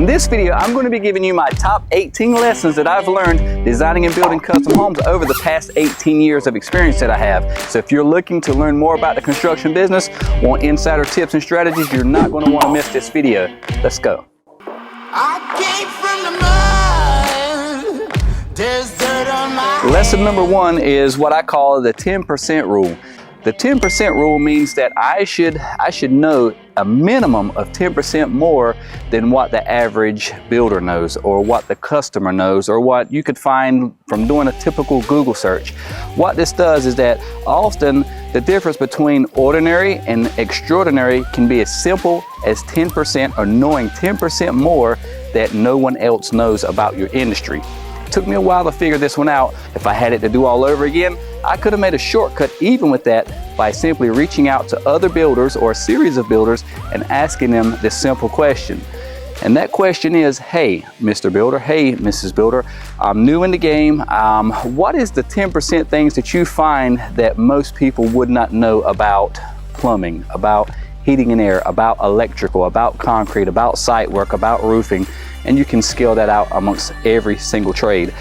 In this video, I'm going to be giving you my top 18 lessons that I've learned designing and building custom homes over the past 18 years of experience that I have. So if you're looking to learn more about the construction business, want insider tips and strategies, you're not going to want to miss this video. Let's go. I came from the mud. There's dirt on my Lesson number one is what I call the 10% rule. The 10% rule means that I should know a minimum of 10% more than what the average builder knows, or what the customer knows, or what you could find from doing a typical Google search. What this does is that often the difference between ordinary and extraordinary can be as simple as 10%, or knowing 10% more that no one else knows about your industry. It took me a while to figure this one out. If I had it to do all over again, I could have made a shortcut even with that by simply reaching out to other builders or a series of builders and asking them this simple question. And that question is, hey, Mr. Builder, hey, Mrs. Builder, I'm new in the game. What is the 10% things that you find that most people would not know about plumbing, about heating and air, about electrical, about concrete, about site work, about roofing? And you can scale that out amongst every single trade.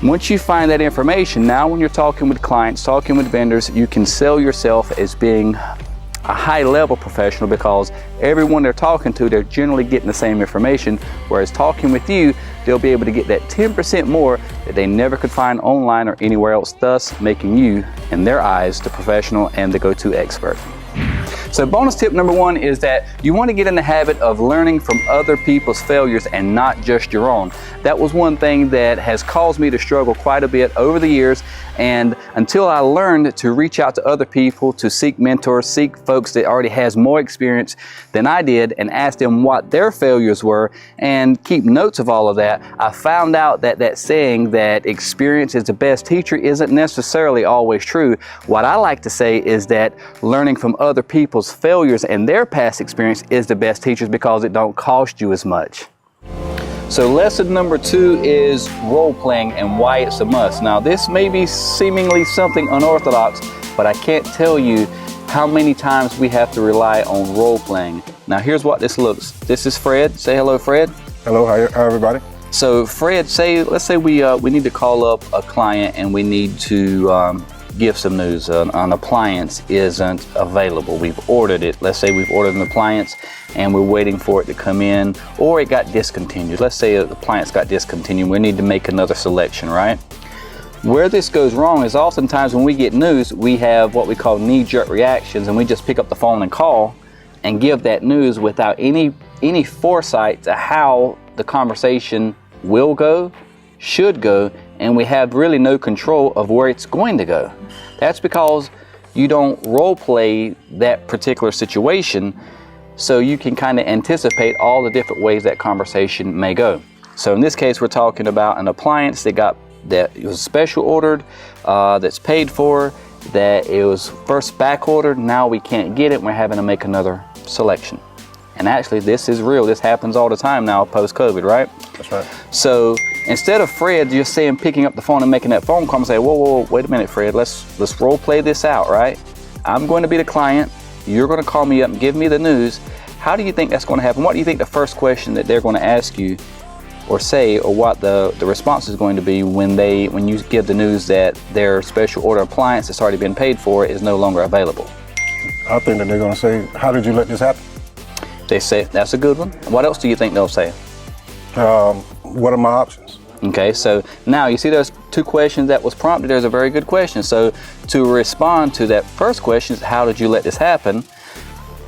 Once you find that information, now when you're talking with clients, talking with vendors, you can sell yourself as being a high-level professional, because everyone they're talking to, they're generally getting the same information, whereas talking with you, they'll be able to get that 10% more that they never could find online or anywhere else, thus making you, in their eyes, the professional and the go-to expert. So bonus tip number one is that you want to get in the habit of learning from other people's failures and not just your own. That was one thing that has caused me to struggle quite a bit over the years, and until I learned to reach out to other people, to seek mentors, seek folks that already has more experience than I did, and ask them what their failures were and keep notes of all of that, I found out that that saying that experience is the best teacher isn't necessarily always true. What I like to say is that learning from other people's failures and their past experience is the best teachers, because it don't cost you as much. So lesson number two is role playing and why it's a must. Now this may be seemingly something unorthodox, but I can't tell you how many times we have to rely on role playing. Now here's what this looks. This is Fred. Say hello, Fred. Hello, how everybody? So Fred, let's say we need to call up a client and we need to give some news. An appliance isn't available. We've ordered it. Let's say we've ordered an appliance and we're waiting for it to come in, or it got discontinued. Let's say the appliance got discontinued. We need to make another selection, right? Where this goes wrong is oftentimes when we get news, we have what we call knee-jerk reactions, and we just pick up the phone and call and give that news without any foresight to how the conversation will go, should go, and we have really no control of where it's going to go. That's because you don't role play that particular situation, so you can kind of anticipate all the different ways that conversation may go. So in this case, we're talking about an appliance that it was special ordered, that's paid for, that it was first back ordered, now we can't get it, we're having to make another selection. And actually, this is real. This happens all the time now post-COVID, right? That's right. So instead of Fred just saying, picking up the phone and making that phone call and say, whoa, wait a minute, Fred, let's role play this out, right? I'm going to be the client. You're going to call me up and give me the news. How do you think that's going to happen? What do you think the first question that they're going to ask you or say, or what the response is going to be when you give the news that their special order appliance that's already been paid for is no longer available? I think that they're going to say, how did you let this happen? They say, that's a good one. What else do you think they'll say? What are my options? Okay, so now you see those two questions that was prompted. There's a very good question. So to respond to that first question is, how did you let this happen?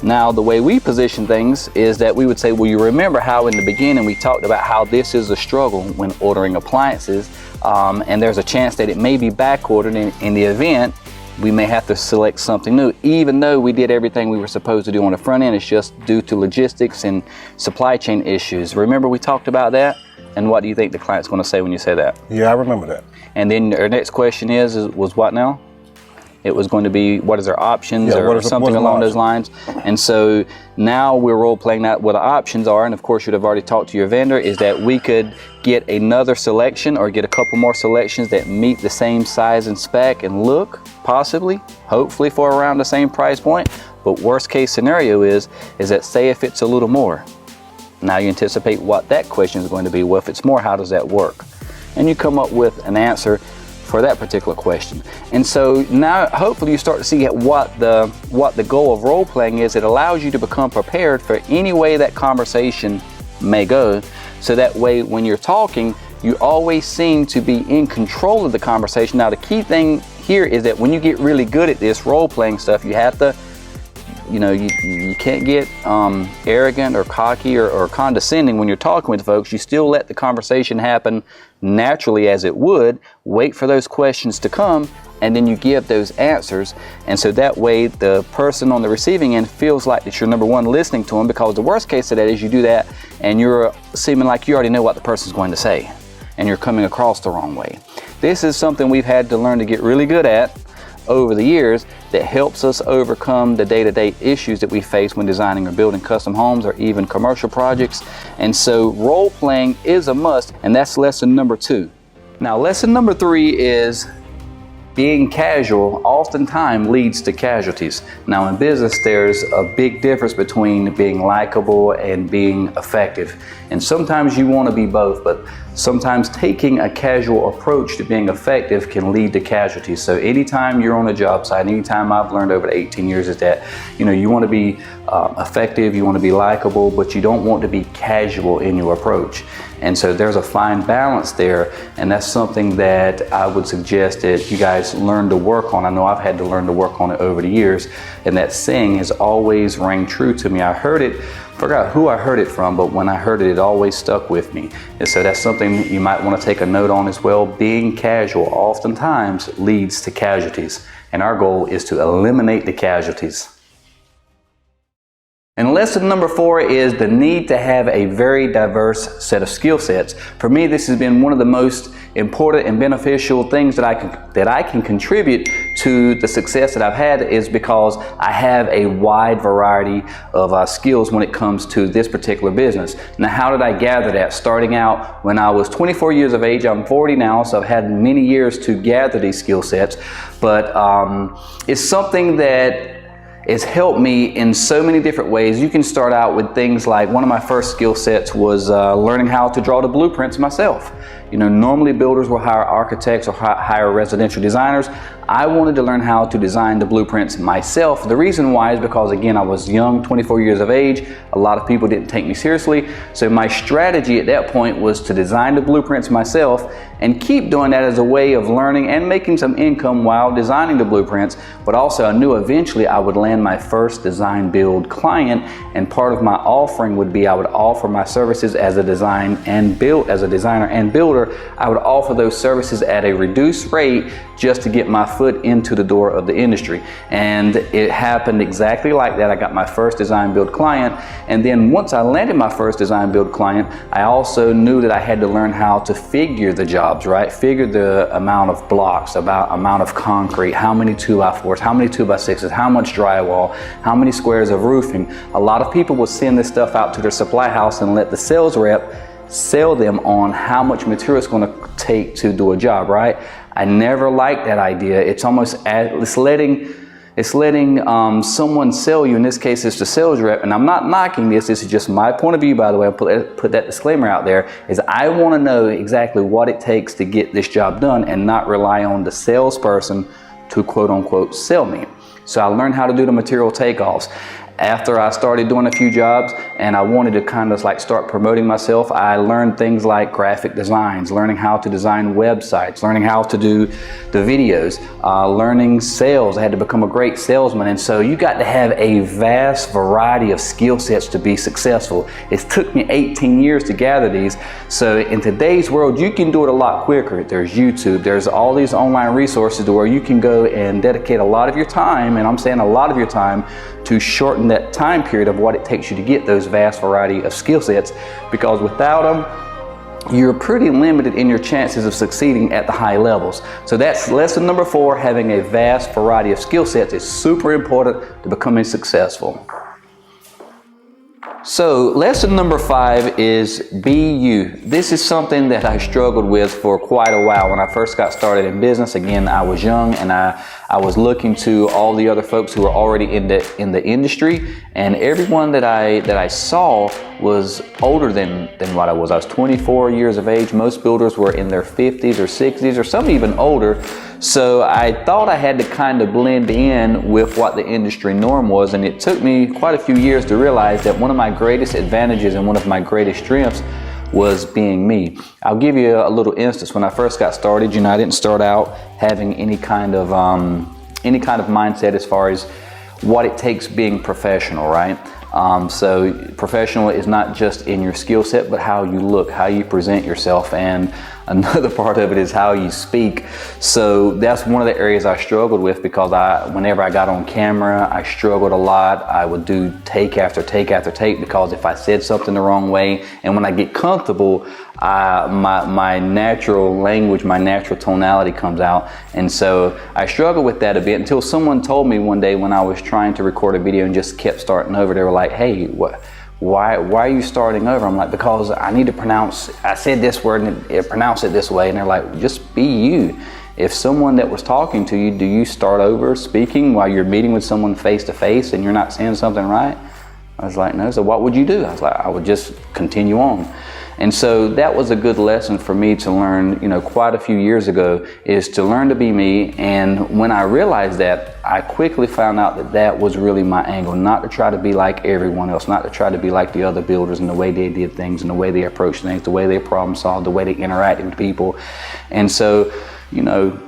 Now the way we position things is that we would say, well, you remember how in the beginning we talked about how this is a struggle when ordering appliances, and there's a chance that it may be back ordered in the event we may have to select something new, even though we did everything we were supposed to do on the front end. It's just due to logistics and supply chain issues. Remember we talked about that? And what do you think the client's going to say when you say that? Yeah, I remember that. And then our next question was what now? It was going to be, what is their options, or something along those lines. And so now we're role playing that what the options are. And of course, you'd have already talked to your vendor, is that we could get another selection or get a couple more selections that meet the same size and spec and look, possibly, hopefully for around the same price point. But worst case scenario is that say if it's a little more, Now you anticipate what that question is going to be. Well, if it's more, how does that work? And you come up with an answer for that particular question. And so now hopefully you start to see what the goal of role playing is. It allows you to become prepared for any way that conversation may go. So that way when you're talking, you always seem to be in control of the conversation. Now the key thing here is that when you get really good at this role playing stuff, you have to, you can't get arrogant or cocky or condescending when you're talking with folks. You still let the conversation happen naturally as it would, wait for those questions to come, and then you give those answers. And so that way the person on the receiving end feels like that you're, number one, listening to them, because the worst case of that is you do that and you're seeming like you already know what the person's going to say and you're coming across the wrong way. This is something we've had to learn to get really good at over the years that helps us overcome the day-to-day issues that we face when designing or building custom homes or even commercial projects. And so role playing is a must, and that's lesson number 2. Now lesson number 3 is being casual oftentimes leads to casualties. Now in business, there's a big difference between being likable and being effective. And sometimes you want to be both, but sometimes taking a casual approach to being effective can lead to casualties. So anytime you're on a job site, anytime I've learned over the 18 years is that, you want to be effective, you want to be likable, but you don't want to be casual in your approach. And so there's a fine balance there, and that's something that I would suggest that you guys learn to work on. I know I've had to learn to work on it over the years, and that saying has always rang true to me. I heard it, forgot who I heard it from, but when I heard it, it always stuck with me. And so that's something you might want to take a note on as well. Being casual oftentimes leads to casualties, and our goal is to eliminate the casualties. And lesson number 4 is the need to have a very diverse set of skill sets. For me, this has been one of the most important and beneficial things that I can contribute to the success that I've had, is because I have a wide variety of skills when it comes to this particular business. Now, how did I gather that? Starting out when I was 24 years of age, I'm 40 now, so I've had many years to gather these skill sets, but it's something that it's helped me in so many different ways. You can start out with things like, one of my first skill sets was learning how to draw the blueprints myself. Normally builders will hire architects or hire residential designers. I wanted to learn how to design the blueprints myself. The reason why is because, again, I was young, 24 years of age. A lot of people didn't take me seriously. So my strategy at that point was to design the blueprints myself and keep doing that as a way of learning and making some income while designing the blueprints. But also I knew eventually I would land my first design build client, and part of my offering would be I would offer my services as a designer and builder. I would offer those services at a reduced rate just to get my foot into the door of the industry. And it happened exactly like that. I got my first design build client, and then once I landed my first design build client, I also knew that I had to learn how to figure the jobs, right? Figure the amount of blocks, amount of concrete, how many 2x4s, how many 2x6s, how much drywall, how many squares of roofing. A lot of people will send this stuff out to their supply house and let the sales rep sell them on how much material it's going to take to do a job, right? I never liked that idea. It's almost, it's letting someone sell you. In this case, it's the sales rep, and I'm not knocking this. This is just my point of view, by the way. I put that disclaimer out there, is I want to know exactly what it takes to get this job done and not rely on the salesperson to quote unquote sell me. So I learned how to do the material takeoffs. After I started doing a few jobs and I wanted to kind of like start promoting myself, I learned things like graphic designs, learning how to design websites, learning how to do the videos, learning sales. I had to become a great salesman. And so you got to have a vast variety of skill sets to be successful. It took me 18 years to gather these. So in today's world, you can do it a lot quicker. There's YouTube, there's all these online resources to where you can go and dedicate a lot of your time, and I'm saying a lot of your time, to shorten that time period of what it takes you to get those vast variety of skill sets, because without them, you're pretty limited in your chances of succeeding at the high levels. So that's lesson number 4, having a vast variety of skill sets is super important to becoming successful. So lesson number 5 is be you. This is something that I struggled with for quite a while. When I first got started in business, again, I was young and I was looking to all the other folks who were already in the industry, and everyone that I saw was older than what I was. I was 24 years of age. Most builders were in their 50s or 60s or some even older. So I thought I had to kind of blend in with what the industry norm was, and it took me quite a few years to realize that one of my greatest advantages and one of my greatest strengths was being me. I'll give you a little instance. When I first got started, you know, I didn't start out having any kind of mindset as far as what it takes being professional, right? So professional is not just in your skill set, but how you look, how you present yourself, and another part of it is how you speak. So that's one of the areas I struggled with, because whenever I got on camera, I struggled a lot. I would do take after take after take, because if I said something the wrong way, and when I get comfortable, my natural language, my natural tonality comes out. And so I struggled with that a bit until someone told me one day when I was trying to record a video and just kept starting over. They were like, hey, why are you starting over? I'm like, because I need to pronounce, I said this word and pronounce it this way. And they're like, just be you. If someone that was talking to you, do you start over speaking while you're meeting with someone face to face and you're not saying something right? I was like, no. So what would you do? I was like, I would just continue on. And so that was a good lesson for me to learn, you know, quite a few years ago, is to learn to be me. And when I realized that, I quickly found out that that was really my angle, not to try to be like everyone else, not to try to be like the other builders and the way they did things and the way they approached things, the way they problem solved, the way they interacted with people. And so, you know,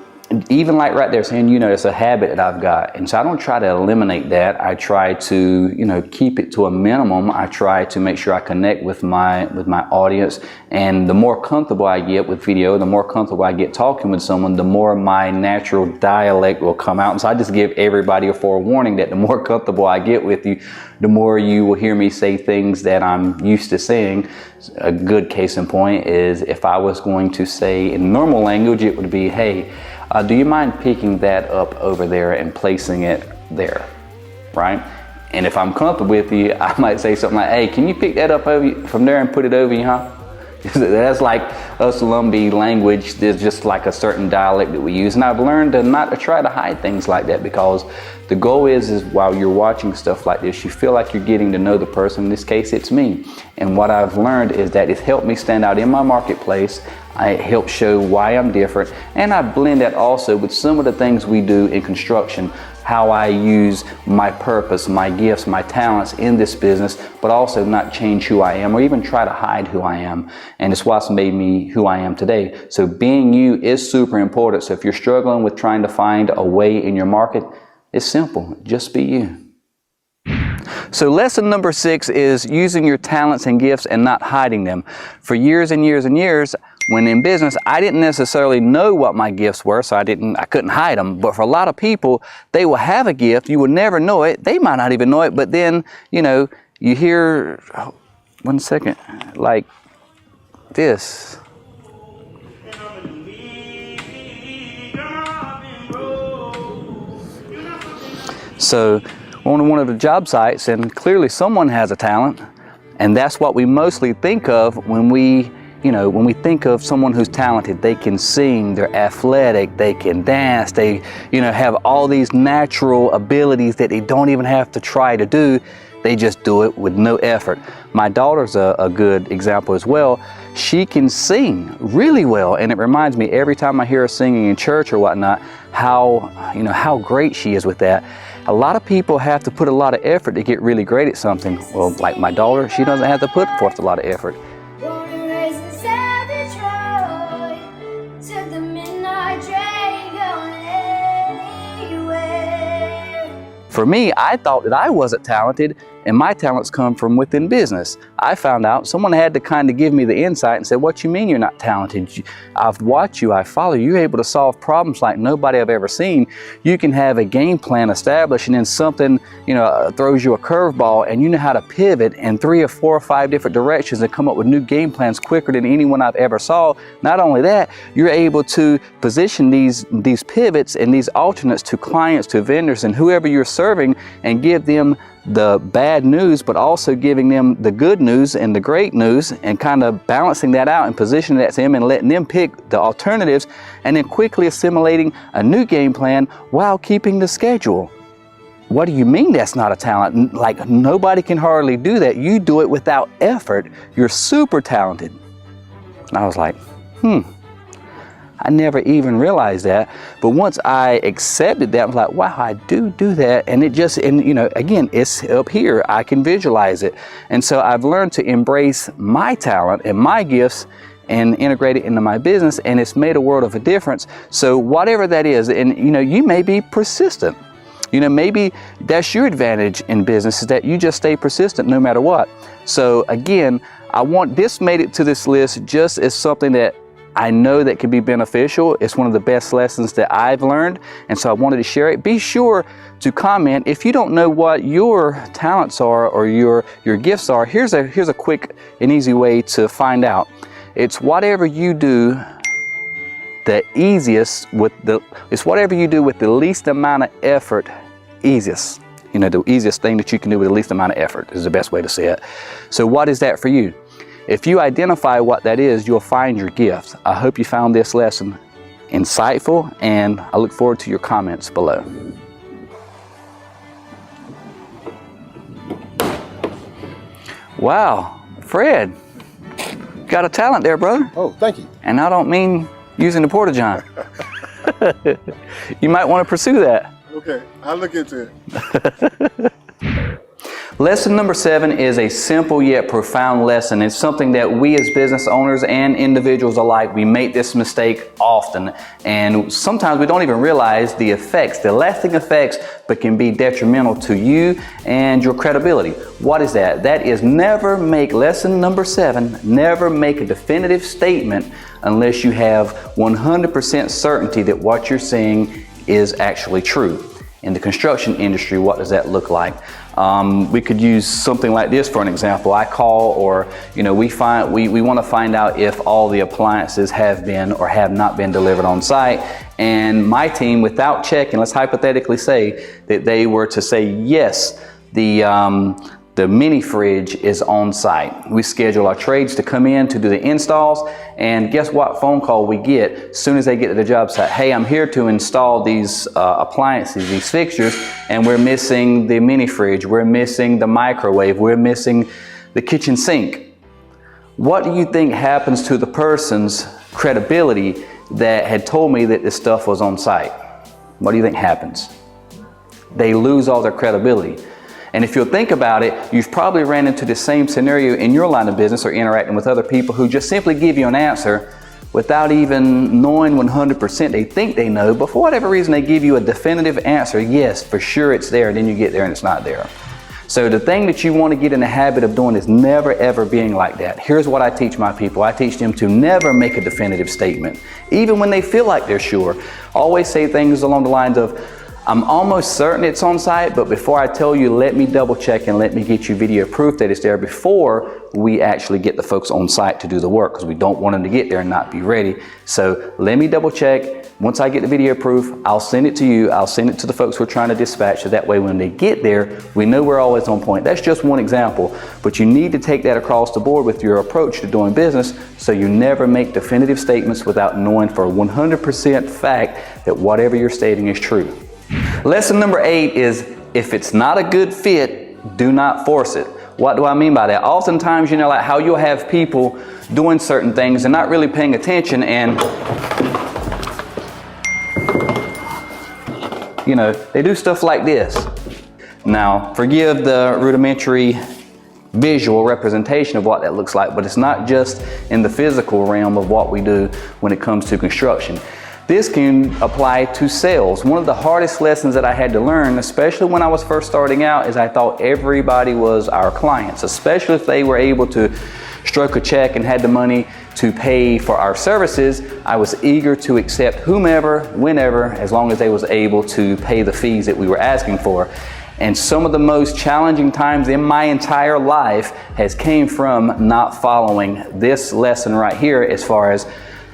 even like right there saying, you know, it's a habit that I've got. And so I don't try to eliminate that. I try to, you know, keep it to a minimum. I try to make sure I connect with my audience. And the more comfortable I get with video, the more comfortable I get talking with someone, the more my natural dialect will come out. And so I just give everybody a forewarning that the more comfortable I get with you, the more you will hear me say things that I'm used to saying. A good case in point is if I was going to say in normal language, it would be, hey, do you mind picking that up over there and placing it there, right? And if I'm comfortable with you, I might say something like, hey, can you pick that up from there and put it over you, huh? That's like us Lumbee language. There's just like a certain dialect that we use. And I've learned not to try to hide things like that, because the goal is while you're watching stuff like this, you feel like you're getting to know the person. In this case, it's me. And what I've learned is that it's helped me stand out in my marketplace. It helps show why I'm different. And I blend that also with some of the things we do in construction, how I use my purpose, my gifts, my talents in this business, but also not change who I am or even try to hide who I am. And it's what's made me who I am today. So being you is super important. So if you're struggling with trying to find a way in your market, it's simple. Just be you. So lesson number 6 is using your talents and gifts and not hiding them. For years and years and years, when in business, I didn't necessarily know what my gifts were, so I couldn't hide them. But for a lot of people, they will have a gift, you will never know it, they might not even know it, but then, you know, you hear, oh, 1 second, like this. So on one of the job sites, and clearly someone has a talent, and that's what we mostly think of when we think of someone who's talented. They can sing, they're athletic, they can dance, they, you know, have all these natural abilities that they don't even have to try to do. They just do it with no effort. My daughter's a good example as well. She can sing really well, and it reminds me every time I hear her singing in church or whatnot, how great she is with that. A lot of people have to put a lot of effort to get really great at something. Well, like my daughter, she doesn't have to put forth a lot of effort. For me, I thought that I wasn't talented, and my talents come from within business. I found out someone had to kind of give me the insight and say, what you mean you're not talented? I've watched you, I follow you. You're able to solve problems like nobody I've ever seen. You can have a game plan established, and then something, throws you a curveball, and you know how to pivot in 3 or 4 or 5 different directions and come up with new game plans quicker than anyone I've ever saw. Not only that, you're able to position these pivots and these alternates to clients, to vendors, and whoever you're serving, and give them the bad news, but also giving them the good news and the great news, and kind of balancing that out and positioning that to them and letting them pick the alternatives, and then quickly assimilating a new game plan while keeping the schedule. What do you mean that's not a talent? Like, nobody can hardly do that. You do it without effort. You're super talented. And I was like, I never even realized that. But once I accepted that, I was like, wow, I do that. And it just, and you know, again, it's up here. I can visualize it. And so I've learned to embrace my talent and my gifts and integrate it into my business. And it's made a world of a difference. So whatever that is, and you know, you may be persistent. You know, maybe that's your advantage in business, is that you just stay persistent no matter what. So again, this made it to this list just as something that I know that could be beneficial. It's one of the best lessons that I've learned, and so I wanted to share it. Be sure to comment if you don't know what your talents are or your gifts are. Here's a quick and easy way to find out. It's whatever you do the easiest it's whatever you do with the least amount of effort easiest. You know, the easiest thing that you can do with the least amount of effort is the best way to say it. So what is that for you? If you identify what that is, you'll find your gift. I hope you found this lesson insightful, and I look forward to your comments below. Wow, Fred, got a talent there, brother. Oh, thank you. And I don't mean using the porta-john. You might want to pursue that. Okay, I'll look into it. Lesson number 7 is a simple yet profound lesson. It's something that we as business owners and individuals alike, we make this mistake often. And sometimes we don't even realize the effects, the lasting effects, but can be detrimental to you and your credibility. What is that? That is lesson number 7, never make a definitive statement unless you have 100% certainty that what you're saying is actually true. In the construction industry, what does that look like? We could use something like this for an example. I call, or you know, we want to find out if all the appliances have been or have not been delivered on site. And my team, without checking, let's hypothetically say that they were to say yes, the mini fridge is on site. We schedule our trades to come in to do the installs, and guess what phone call we get as soon as they get to the job site? Hey, I'm here to install these appliances, these fixtures, and we're missing the mini fridge, we're missing the microwave, we're missing the kitchen sink. What do you think happens to the person's credibility that had told me that this stuff was on site? What do you think happens? They lose all their credibility. And if you'll think about it, you've probably ran into the same scenario in your line of business or interacting with other people who just simply give you an answer without even knowing 100%. They think they know, but for whatever reason, they give you a definitive answer. Yes, for sure it's there. And then you get there and it's not there. So the thing that you want to get in the habit of doing is never ever being like that. Here's what I teach my people. I teach them to never make a definitive statement, even when they feel like they're sure. Always say things along the lines of, I'm almost certain it's on site, but before I tell you, let me double check and let me get you video proof that it's there before we actually get the folks on site to do the work, because we don't want them to get there and not be ready. So let me double check. Once I get the video proof, I'll send it to you. I'll send it to the folks we're trying to dispatch, so that way when they get there, we know we're always on point. That's just one example, but you need to take that across the board with your approach to doing business, so you never make definitive statements without knowing for 100% fact that whatever you're stating is true. Lesson number 8 is, if it's not a good fit, do not force it. What do I mean by that? Oftentimes, you know, like how you'll have people doing certain things and not really paying attention, and you know, they do stuff like this. Now, forgive the rudimentary visual representation of what that looks like, but it's not just in the physical realm of what we do when it comes to construction. This can apply to sales. One of the hardest lessons that I had to learn, especially when I was first starting out, is I thought everybody was our clients, especially if they were able to stroke a check and had the money to pay for our services. I was eager to accept whomever, whenever, as long as they was able to pay the fees that we were asking for. And some of the most challenging times in my entire life has came from not following this lesson right here, as far as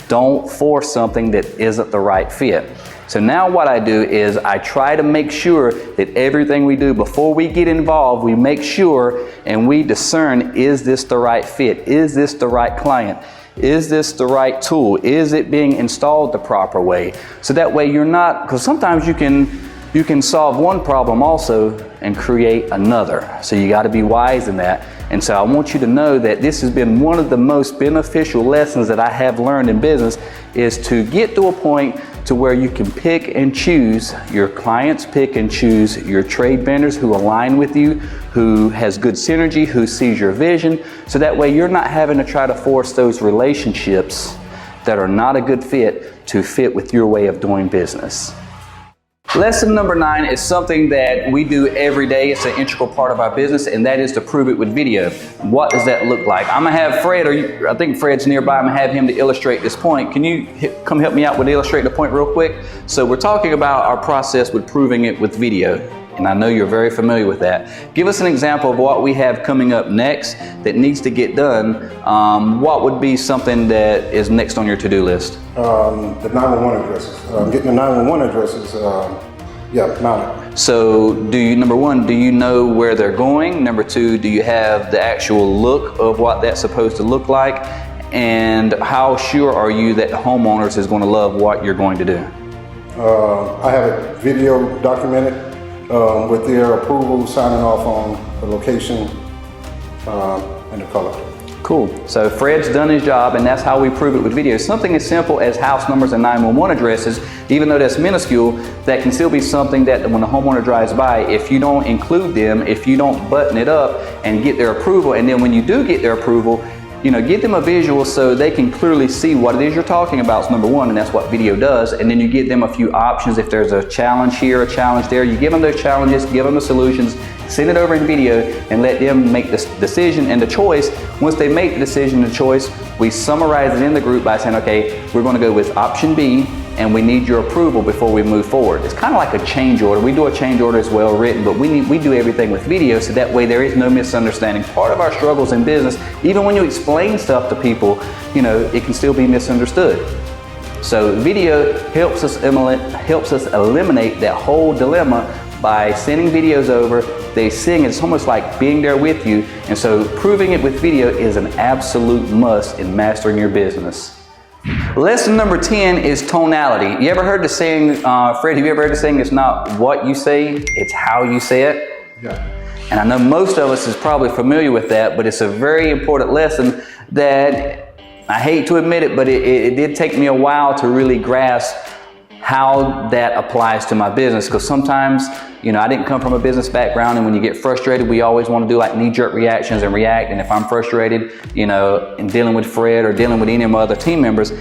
don't force something that isn't the right fit. So now what I do is I try to make sure that everything we do before we get involved, we make sure and we discern, is this the right fit? Is this the right client? Is this the right tool? Is it being installed the proper way? So that way you're not, because sometimes you can solve one problem also and create another. So you got to be wise in that. And so I want you to know that this has been one of the most beneficial lessons that I have learned in business, is to get to a point to where you can pick and choose your clients, pick and choose your trade vendors who align with you, who has good synergy, who sees your vision. So that way you're not having to try to force those relationships that are not a good fit to fit with your way of doing business. Lesson number 9 is something that we do every day. It's an integral part of our business, and that is to prove it with video. What does that look like? I'm gonna have Fred, I think Fred's nearby, I'm gonna have him to illustrate this point. Can you come help me out with illustrating the point real quick? So we're talking about our process with proving it with video, and I know you're very familiar with that. Give us an example of what we have coming up next that needs to get done. What would be something that is next on your to-do list? The 911 addresses. Getting the 911 addresses, mounted. So number 1, do you know where they're going? Number 2, do you have the actual look of what that's supposed to look like? And how sure are you that the homeowners is going to love what you're going to do? I have it video documented with their approval, signing off on the location and the color. Cool. So Fred's done his job, and that's how we prove it with video. Something as simple as house numbers and 911 addresses, even though that's minuscule, that can still be something that when the homeowner drives by, if you don't include them, if you don't button it up and get their approval, and then when you do get their approval, get them a visual so they can clearly see what it is you're talking about is number 1, and that's what video does. And then you give them a few options. If there's a challenge here, a challenge there, you give them those challenges, give them the solutions, send it over in video, and let them make the decision and the choice. Once they make the decision and the choice, we summarize it in the group by saying, okay, we're going to go with option B, and we need your approval before we move forward. It's kind of like a change order. We do a change order as well written, but we do everything with video, so that way there is no misunderstanding. Part of our struggles in business, even when you explain stuff to people, it can still be misunderstood. So video helps us eliminate that whole dilemma by sending videos over. They sing, it's almost like being there with you. And so proving it with video is an absolute must in mastering your business. Lesson number 10 is tonality. You ever heard the saying, Fred, have you ever heard the saying, it's not what you say, it's how you say it? Yeah. And I know most of us is probably familiar with that, but it's a very important lesson that I hate to admit it, but it did take me a while to really grasp how that applies to my business, because sometimes, I didn't come from a business background, and when you get frustrated, we always want to do like knee-jerk reactions and react. And if I'm frustrated, in dealing with Fred or dealing with any of my other team members,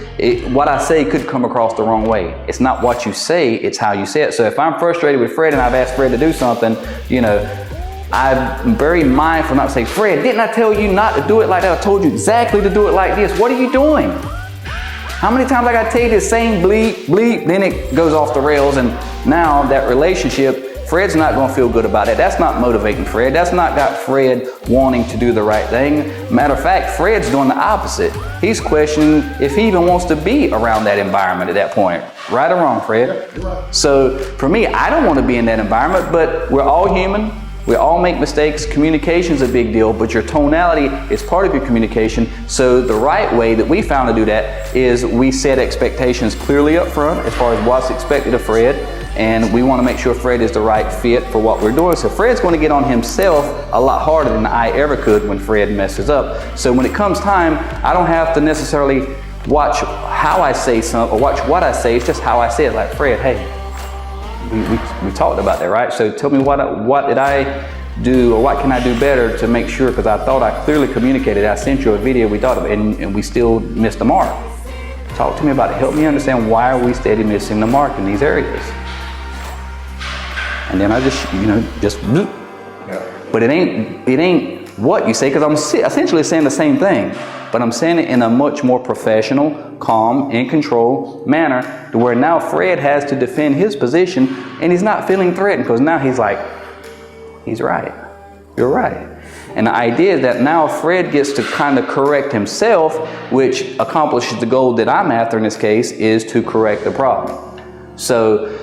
what I say could come across the wrong way. It's not what you say, it's how you say it. So if I'm frustrated with Fred and I've asked Fred to do something, I'm very mindful not to say, Fred, didn't I tell you not to do it like that? I told you exactly to do it like this. What are you doing? How many times I got to tell you the same bleep, bleep, then it goes off the rails, and now that relationship, Fred's not going to feel good about it. That's not motivating Fred. That's not got Fred wanting to do the right thing. Matter of fact, Fred's doing the opposite. He's questioning if he even wants to be around that environment at that point. Right or wrong, Fred? So for me, I don't want to be in that environment, but we're all human. We all make mistakes. Communication's a big deal, but your tonality is part of your communication. So the right way that we found to do that is we set expectations clearly up front as far as what's expected of Fred, and we want to make sure Fred is the right fit for what we're doing. So Fred's going to get on himself a lot harder than I ever could when Fred messes up. So when it comes time, I don't have to necessarily watch how I say something or watch what I say. It's just how I say it. Like, Fred, hey, we talked about that, right? So tell me what did I do, or what can I do better to make sure, because I thought I clearly communicated. I sent you a video we thought of, and we still missed the mark. Talk to me about it. Help me understand, why are we steady missing the mark in these areas? And then I just bloop. Yeah. But it ain't what you say, because I'm essentially saying the same thing, but I'm saying it in a much more professional, calm, in control manner, to where now Fred has to defend his position, and he's not feeling threatened, because now he's like, he's right, you're right. And the idea is that now Fred gets to kind of correct himself, which accomplishes the goal that I'm after in this case, is to correct the problem. So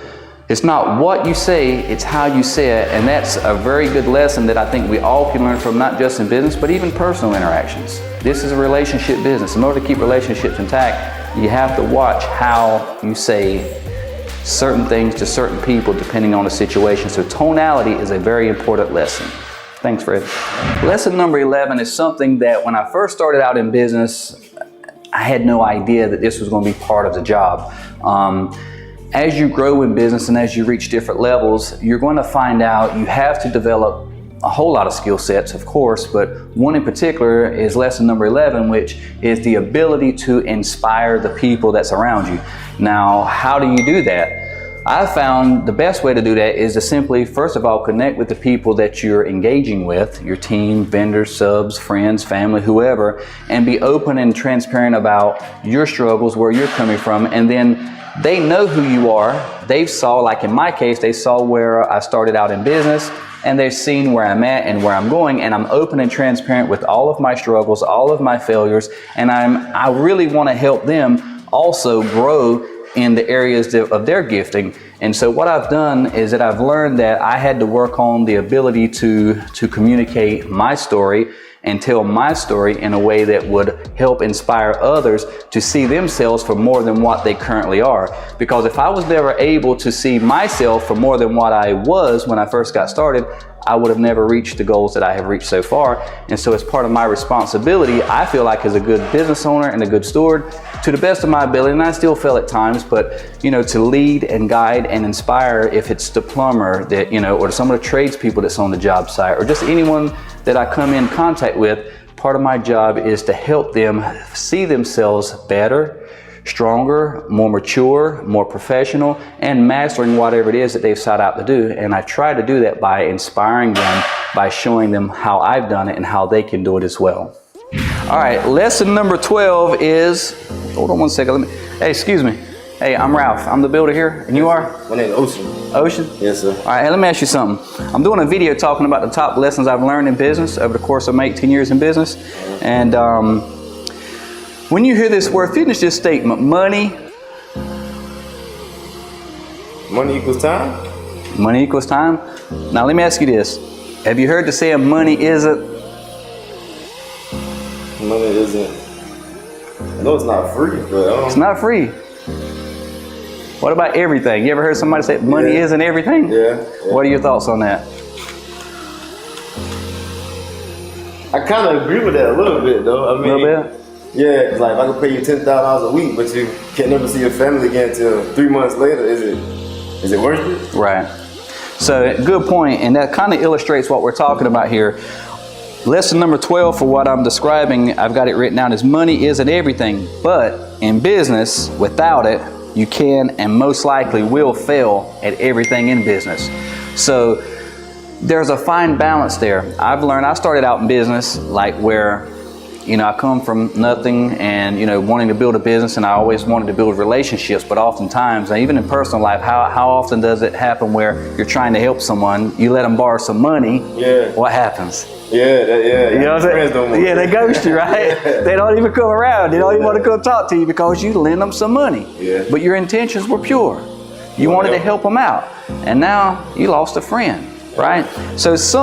it's not what you say, it's how you say it, and that's a very good lesson that I think we all can learn from, not just in business, but even personal interactions. This is a relationship business. In order to keep relationships intact, you have to watch how you say certain things to certain people depending on the situation. So tonality is a very important lesson. Thanks, Fred. Lesson number 11 is something that when I first started out in business, I had no idea that this was going to be part of the job. As you grow in business and as you reach different levels, you're going to find out you have to develop a whole lot of skill sets, of course, but one in particular is lesson number 11, which is the ability to inspire the people that's around you. Now, how do you do that? I found the best way to do that is to simply, first of all, connect with the people that you're engaging with, your team, vendors, subs, friends, family, whoever, and be open and transparent about your struggles, where you're coming from, and then they know who you are. They've saw, like in my case, they saw where I started out in business, and they've seen where I'm at and where I'm going, and I'm open and transparent with all of my struggles, all of my failures, and I really want to help them also grow in the areas of their gifting. And so what I've done is that I've learned that I had to work on the ability to communicate my story and tell my story in a way that would help inspire others to see themselves for more than what they currently are. Because if I was never able to see myself for more than what I was when I first got started, I would have never reached the goals that I have reached so far. And so it's part of my responsibility, I feel like, as a good business owner and a good steward, to the best of my ability, and I still fail at times, but to lead and guide and inspire, if it's the plumber that, or some of the tradespeople that's on the job site, or just anyone that I come in contact with, part of my job is to help them see themselves better, stronger, more mature, more professional, and mastering whatever it is that they've set out to do. And I try to do that by inspiring them, by showing them how I've done it and how they can do it as well. All right, lesson number 12 is, hold on one second, hey, excuse me. Hey, I'm Ralph. I'm the builder here, and you are? My name is Ocean. Ocean? Yes, sir. All right, hey, let me ask you something. I'm doing a video talking about the top lessons I've learned in business over the course of my 18 years in business. And when you hear this word, finish this statement: money. Money equals time? Money equals time. Now let me ask you this. Have you heard the saying, money isn't? Money isn't. I know it's not free, but It's not free. What about everything? You ever heard somebody say money isn't everything? Yeah. What are your thoughts on that? I kind of agree with that a little bit, though. I mean, A little bit? Yeah, it's like if I could pay you $10,000 a week, but you can't never see your family again until 3 months later, is it worth it? Right. So, good point, and that kind of illustrates what we're talking about here. Lesson number 12 for what I'm describing, I've got it written down, is money isn't everything, but in business, without it, you can and most likely will fail at everything in business. So there's a fine balance there. I've learned, I started out in business like where, I come from nothing and, wanting to build a business, and I always wanted to build relationships, but oftentimes, even in personal life, how often does it happen where you're trying to help someone, you let them borrow some money, what happens? Yeah. You know what I'm saying? Yeah, they ghost you, right? They don't even come around. They don't even want to come talk to you because you lend them some money. Yeah. But your intentions were pure. You wanted to help them out. And now you lost a friend, right? So it's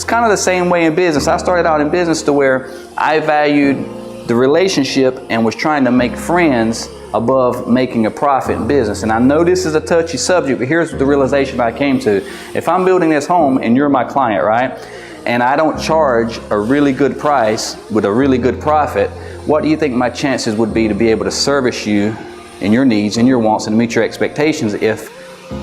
kind of the same way in business. I started out in business to where I valued the relationship and was trying to make friends above making a profit in business. And I know this is a touchy subject, but here's the realization I came to. If I'm building this home and you're my client, right? And I don't charge a really good price with a really good profit, what do you think my chances would be to be able to service you and your needs and your wants and meet your expectations if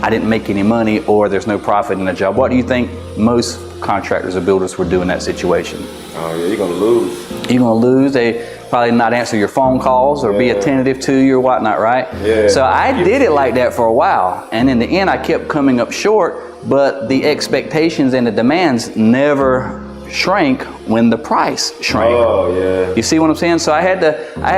I didn't make any money or there's no profit in the job? What do you think most contractors or builders would do in that situation? Oh yeah, you're gonna lose. You're gonna lose. They probably not answer your phone calls or be attentive to you or whatnot, right? Yeah. So I did it like that for a while, and in the end I kept coming up short, but the expectations and the demands never shrank when the price shrank. Oh yeah. You see what I'm saying? So I had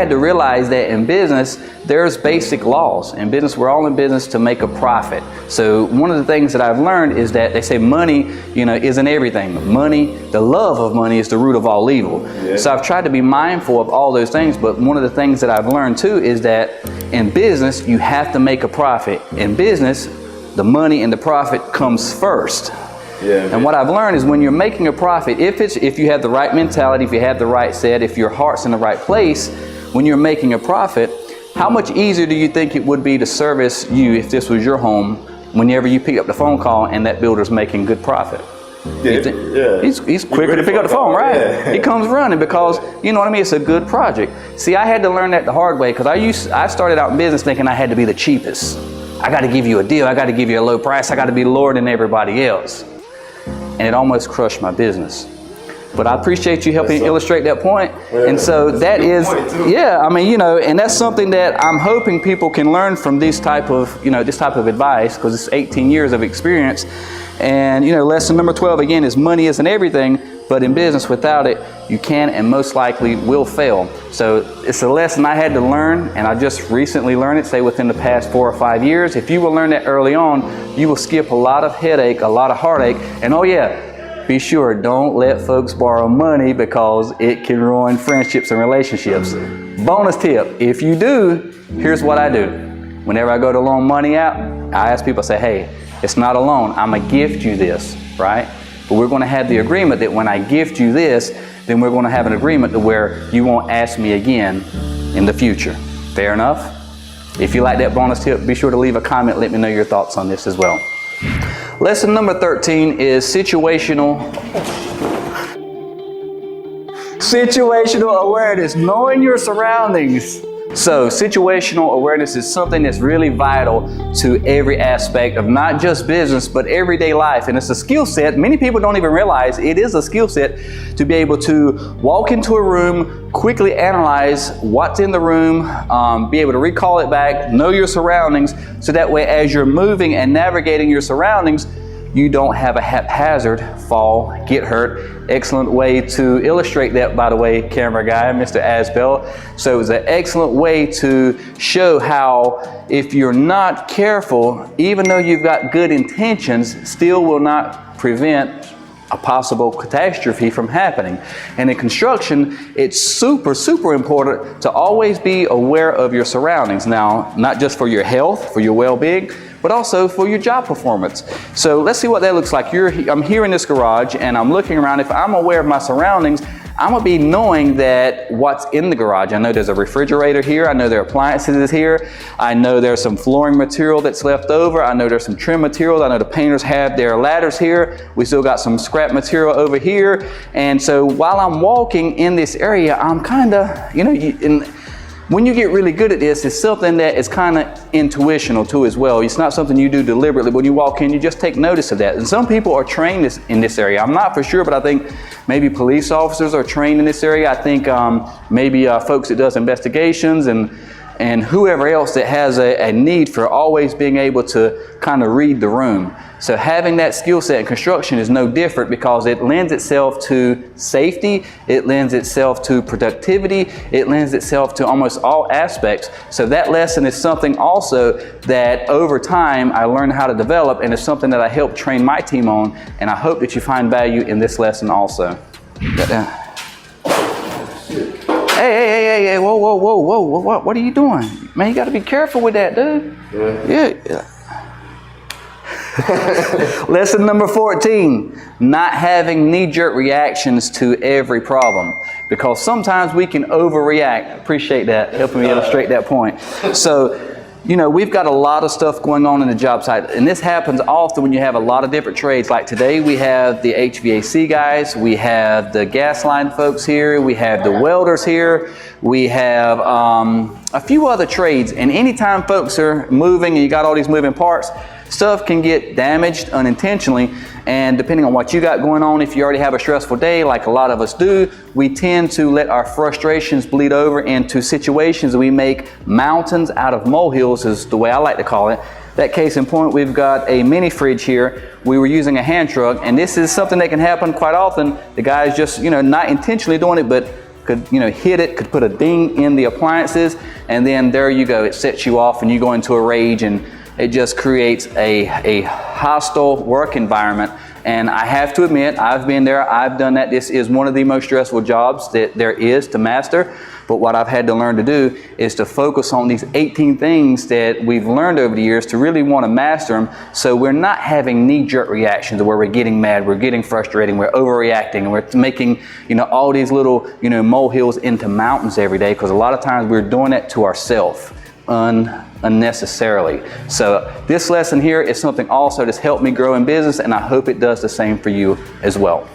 to realize that in business, there's basic laws. In business, we're all in business to make a profit. So one of the things that I've learned is that they say money, isn't everything. Money, the love of money is the root of all evil. Yeah. So I've tried to be mindful of all those things, but one of the things that I've learned too is that in business, you have to make a profit. In business, the money and the profit comes first. Yeah, and what I've learned is when you're making a profit, if you have the right mentality, if you have the right set, if your heart's in the right place, when you're making a profit, how much easier do you think it would be to service you if this was your home whenever you pick up the phone call and that builder's making good profit? He's quicker to pick up the phone, right? Yeah. He comes running because, you know what I mean, it's a good project. See, I had to learn that the hard way because I started out in business thinking I had to be the cheapest. I got to give you a deal. I got to give you a low price. I got to be lower than everybody else. And it almost crushed my business. But I appreciate you helping illustrate that point. Yeah, and so that is, and that's something that I'm hoping people can learn from this type of advice, because it's 18 years of experience. And, lesson number 12 again is money isn't everything, but in business without it, you can and most likely will fail. So it's a lesson I had to learn, and I just recently learned it, say within the past 4 or 5 years. If you will learn that early on, you will skip a lot of headache, a lot of heartache. And be sure, don't let folks borrow money because it can ruin friendships and relationships. Bonus tip, if you do, here's what I do. Whenever I go to loan money out, I ask people, say, hey, it's not a loan, I'm gonna gift you this, right? But we're gonna have the agreement that when I gift you this, then we're gonna have an agreement to where you won't ask me again in the future. Fair enough? If you like that bonus tip, be sure to leave a comment, let me know your thoughts on this as well. Lesson number 13 is situational awareness, knowing your surroundings. So situational awareness is something that's really vital to every aspect of not just business, but everyday life. And it's a skill set. Many people don't even realize it is a skill set to be able to walk into a room, quickly analyze what's in the room, be able to recall it back, know your surroundings, so that way as you're moving and navigating your surroundings, you don't have a haphazard fall, get hurt. Excellent way to illustrate that, by the way, camera guy, Mr. Asbell. So it's an excellent way to show how if you're not careful, even though you've got good intentions, still will not prevent a possible catastrophe from happening. And in construction, it's super, super important to always be aware of your surroundings. Now, not just for your health, for your well-being, but also for your job performance. So let's see what that looks like. I'm here in this garage and I'm looking around. If I'm aware of my surroundings, I'm gonna be knowing that what's in the garage. I know there's a refrigerator here. I know there are appliances here. I know there's some flooring material that's left over. I know there's some trim materials. I know the painters have their ladders here. We still got some scrap material over here. And so while I'm walking in this area, I'm kinda, when you get really good at this, it's something that is kind of intuitional too as well. It's not something you do deliberately. When you walk in, you just take notice of that. And some people are trained in this area. I'm not for sure, but I think maybe police officers are trained in this area. I think maybe folks that does investigations and whoever else that has a need for always being able to kind of read the room. So having that skill set in construction is no different because it lends itself to safety, it lends itself to productivity, it lends itself to almost all aspects. So that lesson is something also that over time I learned how to develop, and it's something that I help train my team on, and I hope that you find value in this lesson also. Hey, whoa, what are you doing? Man, you got to be careful with that, dude. Yeah. Lesson number 14, not having knee-jerk reactions to every problem, because sometimes we can overreact. Appreciate that, helping me illustrate that point. So, we've got a lot of stuff going on in the job site, and this happens often when you have a lot of different trades. Like today, we have the HVAC guys, we have the gas line folks here, we have the welders here, we have a few other trades. And anytime folks are moving and you got all these moving parts, stuff can get damaged unintentionally. And depending on what you got going on, if you already have a stressful day, like a lot of us do, we tend to let our frustrations bleed over into situations. We make mountains out of molehills, is the way I like to call it. That case in point, we've got a mini fridge here. We were using a hand truck, and this is something that can happen quite often. The guy's just, not intentionally doing it, but could, hit it, could put a ding in the appliances, and then there you go. It sets you off and you go into a rage, and it just creates a hostile work environment. And I have to admit, I've been there, I've done that. This is one of the most stressful jobs that there is to master. But what I've had to learn to do is to focus on these 18 things that we've learned over the years to really want to master them, so we're not having knee-jerk reactions where we're getting mad, we're getting frustrated, we're overreacting, and we're making all these little molehills into mountains every day, because a lot of times we're doing it to ourselves unnecessarily. So this lesson here is something also that's helped me grow in business, and I hope it does the same for you as well.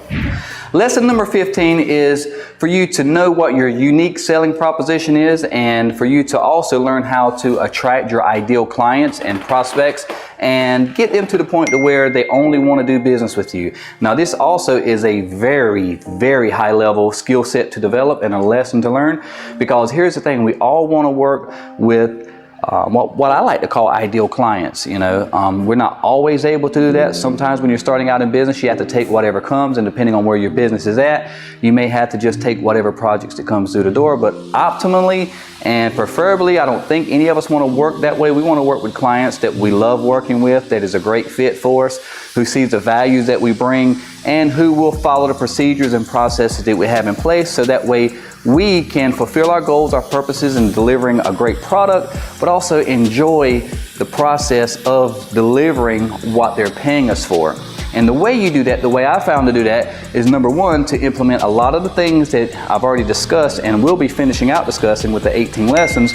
Lesson number 15 is for you to know what your unique selling proposition is, and for you to also learn how to attract your ideal clients and prospects and get them to the point to where they only want to do business with you. Now, this also is a very, very high level skill set to develop and a lesson to learn, because here's the thing, we all want to work with what I like to call ideal clients. We're not always able to do that. Sometimes when you're starting out in business, you have to take whatever comes, and depending on where your business is at, you may have to just take whatever projects that comes through the door. But optimally and preferably, I don't think any of us want to work that way. We want to work with clients that we love working with, that is a great fit for us, who sees the values that we bring, and who will follow the procedures and processes that we have in place, so that way we can fulfill our goals, our purposes in delivering a great product, but also enjoy the process of delivering what they're paying us for. And the way you do that, the way I found to do that, is number one, to implement a lot of the things that I've already discussed and will be finishing out discussing with the 18 lessons.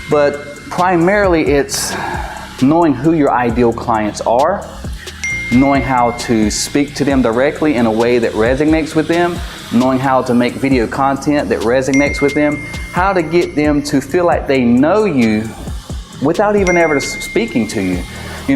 But primarily it's knowing who your ideal clients are, knowing how to speak to them directly in a way that resonates with them, knowing how to make video content that resonates with them, how to get them to feel like they know you without even ever speaking to you.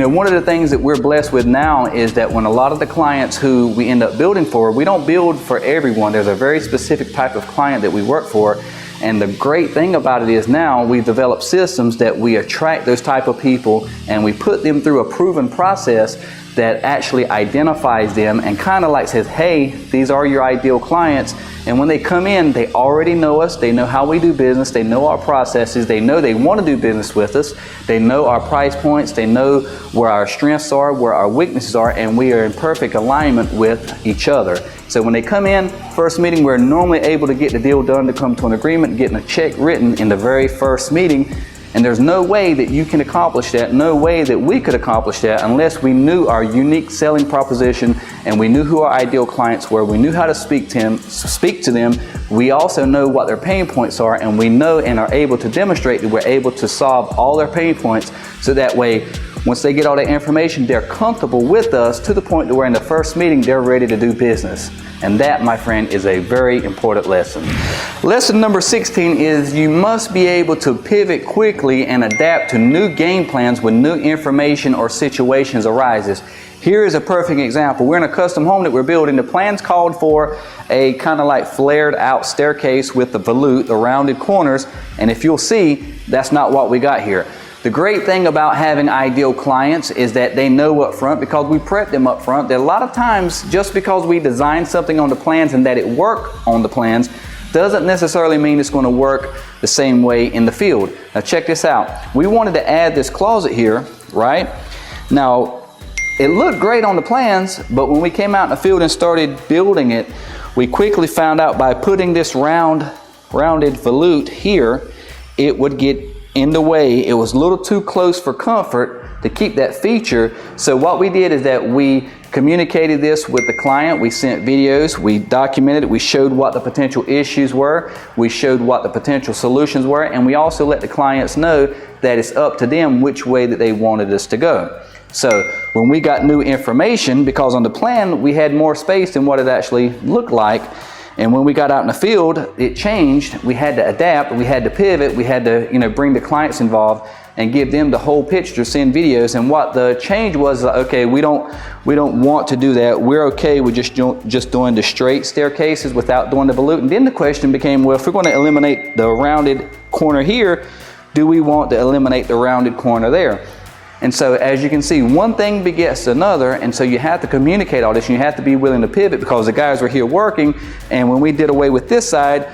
One of the things that we're blessed with now is that when a lot of the clients who we end up building for, we don't build for everyone. There's a very specific type of client that we work for. And the great thing about it is now we've developed systems that we attract those type of people, and we put them through a proven process that actually identifies them and kind of like says, hey, these are your ideal clients. And when they come in, they already know us, they know how we do business, they know our processes, they know they want to do business with us, they know our price points, they know where our strengths are, where our weaknesses are, and we are in perfect alignment with each other. So when they come in, first meeting, we're normally able to get the deal done, to come to an agreement, getting a check written in the very first meeting. And there's no way that you can accomplish that, no way that we could accomplish that, unless we knew our unique selling proposition and we knew who our ideal clients were, we knew how to speak to them. We also know what their pain points are, and we know and are able to demonstrate that we're able to solve all their pain points, so that way once they get all that information, they're comfortable with us to the point to where in the first meeting they're ready to do business. And that, my friend, is a very important lesson. Lesson number 16 is you must be able to pivot quickly and adapt to new game plans when new information or situations arises. Here is a perfect example. We're in a custom home that we're building. The plans called for a kind of like flared out staircase with the volute, the rounded corners, and if you'll see, that's not what we got here. The great thing about having ideal clients is that they know up front, because we prep them up front, that a lot of times just because we design something on the plans and that it work on the plans doesn't necessarily mean it's going to work the same way in the field. Now check this out. We wanted to add this closet here, right? Now it looked great on the plans, but when we came out in the field and started building it, we quickly found out by putting this rounded volute here, it would get in the way. It was a little too close for comfort to keep that feature. So what we did is that we communicated this with the client. We sent videos, we documented it, we showed what the potential issues were, we showed what the potential solutions were, and we also let the clients know that it's up to them which way that they wanted us to go. So when we got new information, because on the plan we had more space than what it actually looked like, And when we got out in the field, it changed. We had to adapt, we had to pivot, we had to, bring the clients involved and give them the whole picture, send videos. And what the change was, okay, we don't want to do that. We're okay with just doing the straight staircases without doing the volute. And then the question became, well, if we're going to eliminate the rounded corner here, do we want to eliminate the rounded corner there? And so as you can see, one thing begets another, and so you have to communicate all this, and you have to be willing to pivot, because the guys were here working, and when we did away with this side,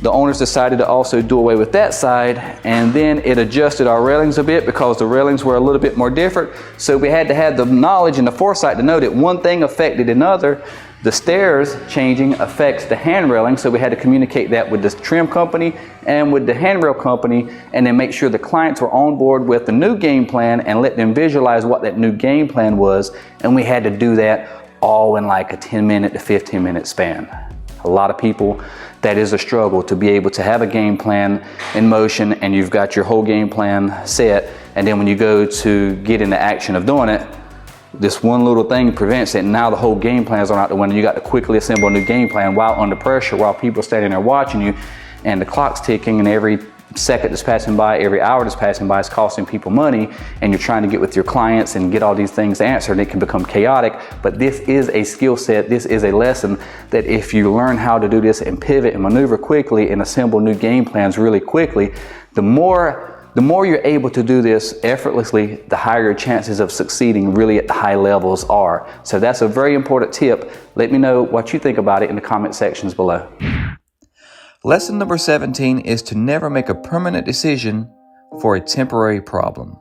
the owners decided to also do away with that side, and then it adjusted our railings a bit because the railings were a little bit more different. So we had to have the knowledge and the foresight to know that one thing affected another. The stairs changing affects the handrailing, so we had to communicate that with the trim company and with the handrail company, and then make sure the clients were on board with the new game plan and let them visualize what that new game plan was. And we had to do that all in like a 10-minute to 15-minute span. A lot of people, that is a struggle to be able to have a game plan in motion and you've got your whole game plan set, and then when you go to get into action of doing it, this one little thing prevents it, and now the whole game plan is on out the window. You got to quickly assemble a new game plan while under pressure, while people are standing there watching you, and the clock's ticking, and every second that's passing by, every hour that's passing by is costing people money, and you're trying to get with your clients and get all these things answered, and it can become chaotic. But this is a skill set, this is a lesson that if you learn how to do this and pivot and maneuver quickly and assemble new game plans really quickly, the more you're able to do this effortlessly, the higher your chances of succeeding really at the high levels are. So that's a very important tip. Let me know what you think about it in the comment sections below. Lesson number 17 is to never make a permanent decision for a temporary problem.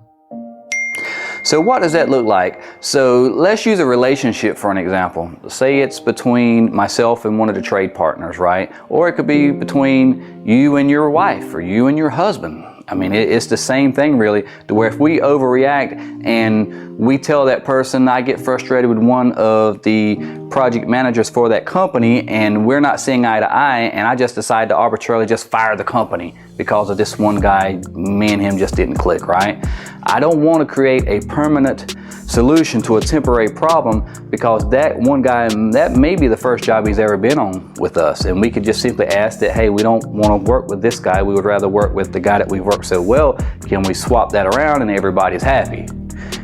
So what does that look like? So let's use a relationship for an example. Say it's between myself and one of the trade partners, right? Or it could be between you and your wife or you and your husband. I mean, it's the same thing really, to where if we overreact and we tell that person, I get frustrated with one of the project managers for that company and we're not seeing eye to eye, and I just decide to arbitrarily just fire the company because of this one guy, me and him just didn't click, right? I don't want to create a permanent solution to a temporary problem, because that one guy, that may be the first job he's ever been on with us, and we could just simply ask that, hey, we don't want to work with this guy, we would rather work with the guy that we've worked so well. Can we swap that around and everybody's happy?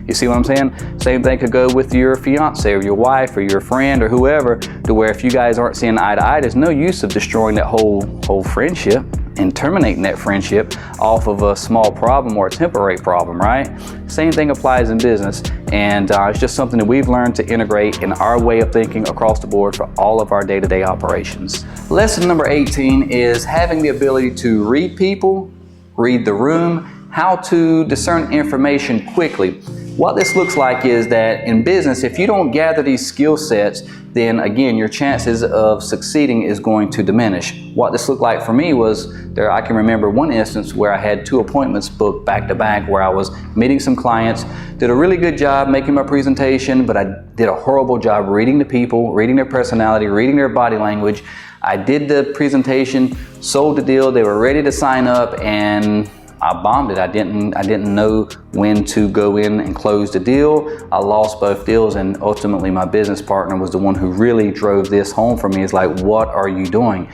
You see what I'm saying? Same thing could go with your fiance or your wife or your friend or whoever, to where if you guys aren't seeing eye to eye, there's no use of destroying that whole friendship and terminating that friendship off of a small problem or a temporary problem, right? Same thing applies in business, and it's just something that we've learned to integrate in our way of thinking across the board for all of our day-to-day operations. Lesson number 18 is having the ability to read people, read the room, how to discern information quickly. What this looks like is that in business, if you don't gather these skill sets, then again, your chances of succeeding is going to diminish. What this looked like for me was, I can remember one instance where I had 2 appointments booked back to back, where I was meeting some clients, did a really good job making my presentation, but I did a horrible job reading the people, reading their personality, reading their body language. I did the presentation, sold the deal, they were ready to sign up, and I bombed it. I didn't know when to go in and close the deal. I lost both deals, and ultimately my business partner was the one who really drove this home for me. It's like, what are you doing?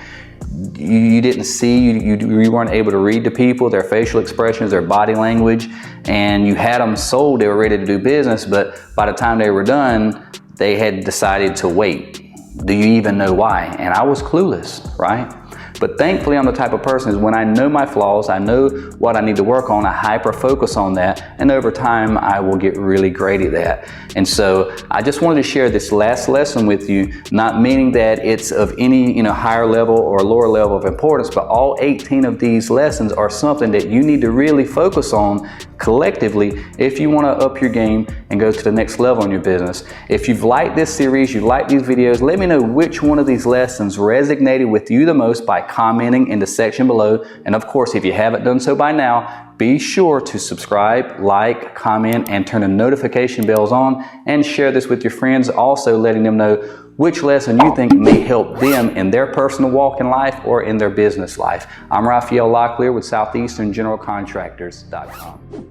You didn't see, you weren't able to read the people, their facial expressions, their body language, and you had them sold, they were ready to do business, but by the time they were done, they had decided to wait. Do you even know why? And I was clueless, right? But thankfully, I'm the type of person is when I know my flaws, I know what I need to work on, I hyper focus on that, and over time I will get really great at that. And so I just wanted to share this last lesson with you, not meaning that it's of any higher level or lower level of importance, but all 18 of these lessons are something that you need to really focus on collectively if you want to up your game and go to the next level in your business. If you've liked this series, you like these videos, let me know which one of these lessons resonated with you the most by commenting in the section below. And of course, if you haven't done so by now, be sure to subscribe, like, comment, and turn the notification bells on, and share this with your friends, also letting them know which lesson you think may help them in their personal walk in life or in their business life. I'm Raphael Locklear with SoutheasternGeneralContractors.com.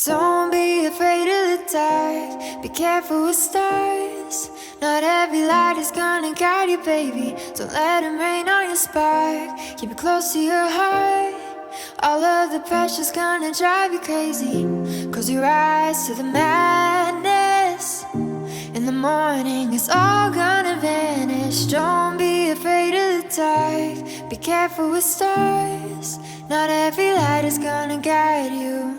Don't be afraid of the dark, be careful with stars. Not every light is gonna guide you, baby. Don't let them rain on your spark. Keep it close to your heart. All of the pressure's gonna drive you crazy. Close your eyes to the madness. In the morning it's all gonna vanish. Don't be afraid of the dark, be careful with stars. Not every light is gonna guide you.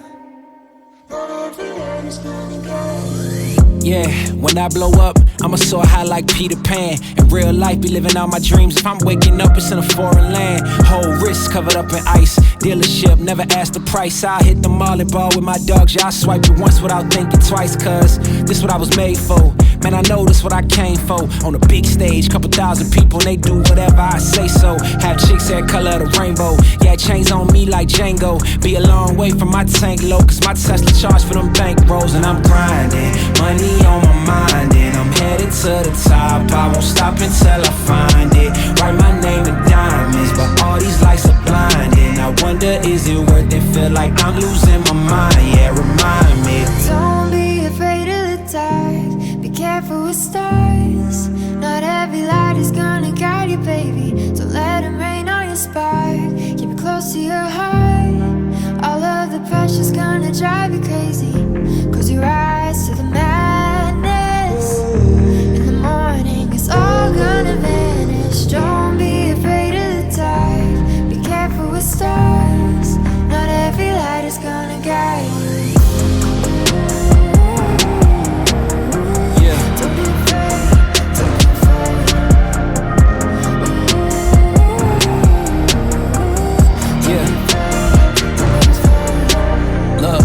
Not every light is gonna guide you. Yeah, when I blow up, I'ma soar high like Peter Pan. In real life, be living out my dreams. If I'm waking up, it's in a foreign land. Whole wrist covered up in ice. Dealership, never ask the price. I hit the mall and ball with my dogs. Yeah, I swipe it once without thinking twice. Cause this what I was made for. Man, I know this what I came for. On a big stage, couple thousand people, and they do whatever I say so. Have chicks that color of the rainbow. Yeah, chains on me like Django. Be a long way from my tank low. Cause my Tesla charge for them bank rolls. And I'm grinding, money on my mind, and I'm headed to the top. I won't stop until I find it. Write my name in diamonds, but all these lights are blinding. I wonder, is it worth it? Feel like I'm losing my mind. Yeah, remind me. Don't be afraid of the dark, be careful with stars. Not every light is gonna guide you, baby. Don't let them rain on your spark. Keep it close to your heart. All of the pressure's gonna drive you crazy. Close your eyes to the madness. In the morning it's all gonna vanish. Don't be afraid of the dark, be careful with stars. Not every light is gonna guide you. Don't be afraid, don't be afraid. Look,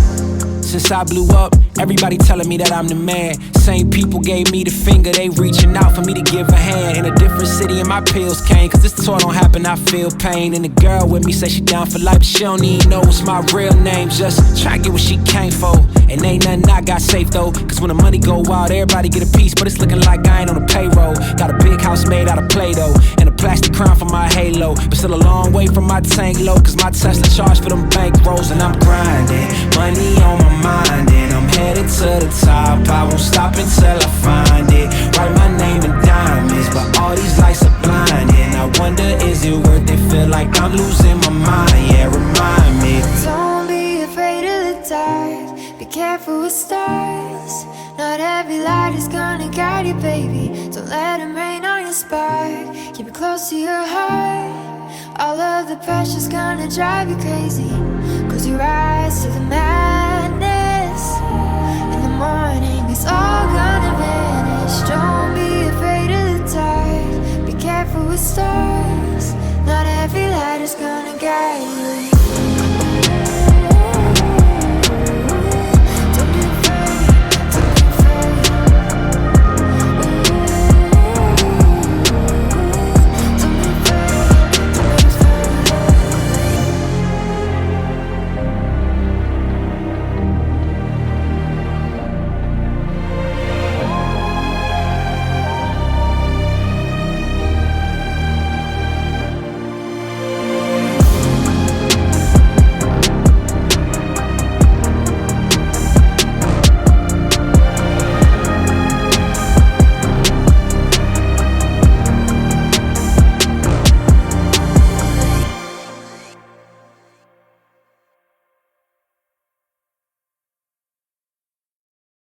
since I blew up, everybody telling me that I'm the man. Same people gave me the finger, they reaching out for me to give a hand. In a different city and my pills came, cause this tour don't happen, I feel pain. And the girl with me say she down for life, but she don't even know what's my real name. Just try to get what she came for, and ain't nothing I got safe though. Cause when the money go wild, everybody get a piece, but it's looking like I ain't on the payroll. Got a big house made out of Play-Doh, and a plastic crown for my halo. But still a long way from my tank low, cause my Tesla charge for them bank rolls. And I'm grinding, money on my mind, and I'm headed to the top. I won't stop until I find it. Write my name in diamonds, but all these lights are blinding. I wonder, is it worth it? Feel like I'm losing my mind. Yeah, remind me. Don't be afraid of the dark, be careful with stars. Not every light is gonna guide you, baby. Don't let them rain on your spark. Keep it close to your heart. All of the pressure's gonna drive you crazy.